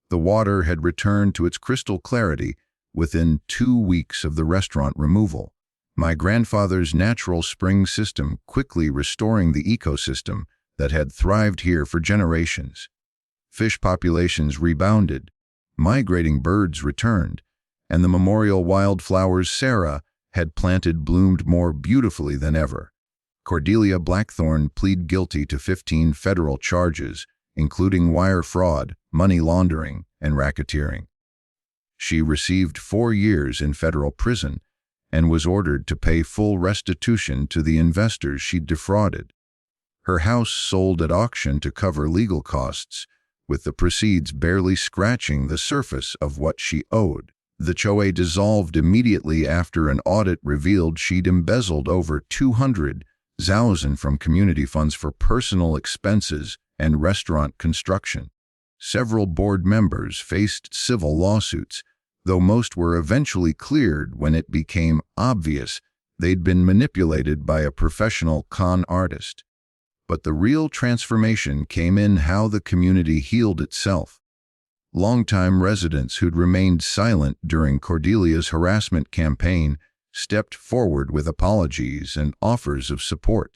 The water had returned to its crystal clarity within 2 weeks of the restaurant removal. My grandfather's natural spring system quickly restoring the ecosystem that had thrived here for generations. Fish populations rebounded, Migrating birds returned, and the memorial wildflowers Sarah had planted bloomed more beautifully than ever. Cordelia Blackthorne pleaded guilty to 15 federal charges, including wire fraud, money laundering, and racketeering. She received 4 years in federal prison and was ordered to pay full restitution to the investors she'd defrauded. Her house sold at auction to cover legal costs, with the proceeds barely scratching the surface of what she owed. The HOA dissolved immediately after an audit revealed she'd embezzled over $200,000 from community funds for personal expenses and restaurant construction. Several board members faced civil lawsuits, though most were eventually cleared when it became obvious they'd been manipulated by a professional con artist. But the real transformation came in how the community healed itself. Longtime residents who'd remained silent during Cordelia's harassment campaign stepped forward with apologies and offers of support.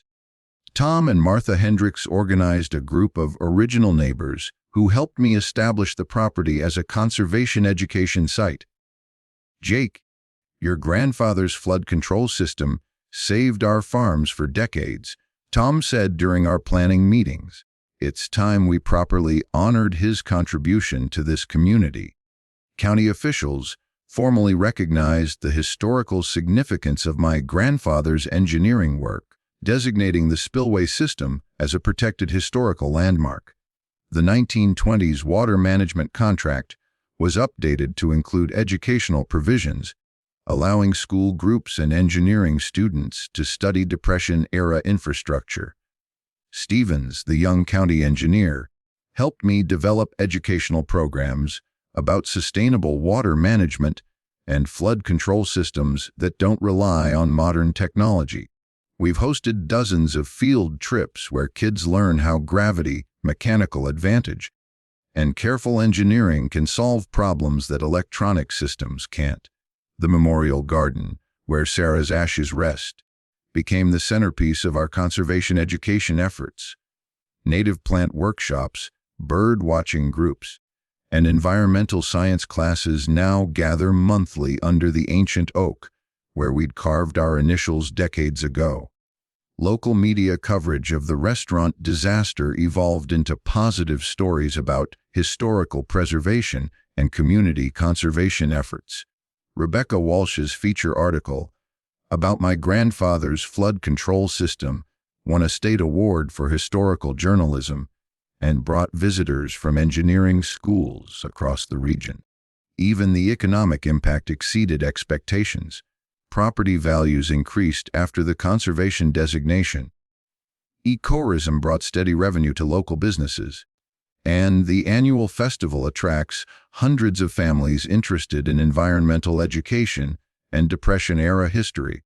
Tom and Martha Hendricks organized a group of original neighbors who helped me establish the property as a conservation education site. "Jake, your grandfather's flood control system saved our farms for decades," Tom said during our planning meetings. "It's time we properly honored his contribution to this community." County officials formally recognized the historical significance of my grandfather's engineering work, designating the spillway system as a protected historical landmark. The 1920s water management contract was updated to include educational provisions, allowing school groups and engineering students to study Depression-era infrastructure. Stevens, the young county engineer, helped me develop educational programs about sustainable water management and flood control systems that don't rely on modern technology. We've hosted dozens of field trips where kids learn how gravity, mechanical advantage, and careful engineering can solve problems that electronic systems can't. The memorial garden, where Sarah's ashes rest, became the centerpiece of our conservation education efforts. Native plant workshops, bird watching groups, and environmental science classes now gather monthly under the ancient oak, where we'd carved our initials decades ago. Local media coverage of the restaurant disaster evolved into positive stories about historical preservation and community conservation efforts. Rebecca Walsh's feature article about my grandfather's flood control system won a state award for historical journalism and brought visitors from engineering schools across the region. Even the economic impact exceeded expectations. Property values increased after the conservation designation. Ecotourism brought steady revenue to local businesses. And the annual festival attracts hundreds of families interested in environmental education and Depression-era history.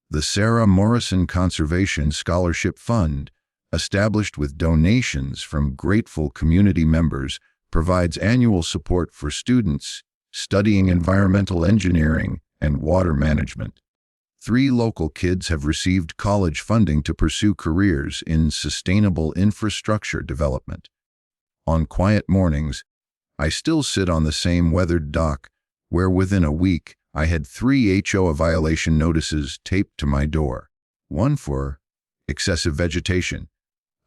The Sarah Morrison Conservation Scholarship Fund, established with donations from grateful community members, provides annual support for students studying environmental engineering and water management. 3 local kids have received college funding to pursue careers in sustainable infrastructure development. On quiet mornings, I still sit on the same weathered dock where within a week I had 3 HOA violation notices taped to my door. One for excessive vegetation,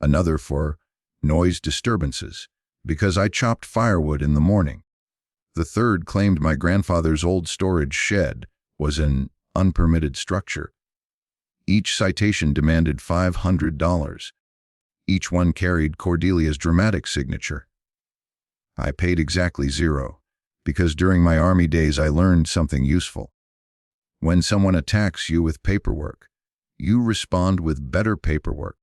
another for noise disturbances, because I chopped firewood in the morning. The third claimed my grandfather's old storage shed was an unpermitted structure. Each citation demanded $500. Each one carried Cordelia's dramatic signature. I paid exactly 0, because during my Army days I learned something useful. When someone attacks you with paperwork, you respond with better paperwork.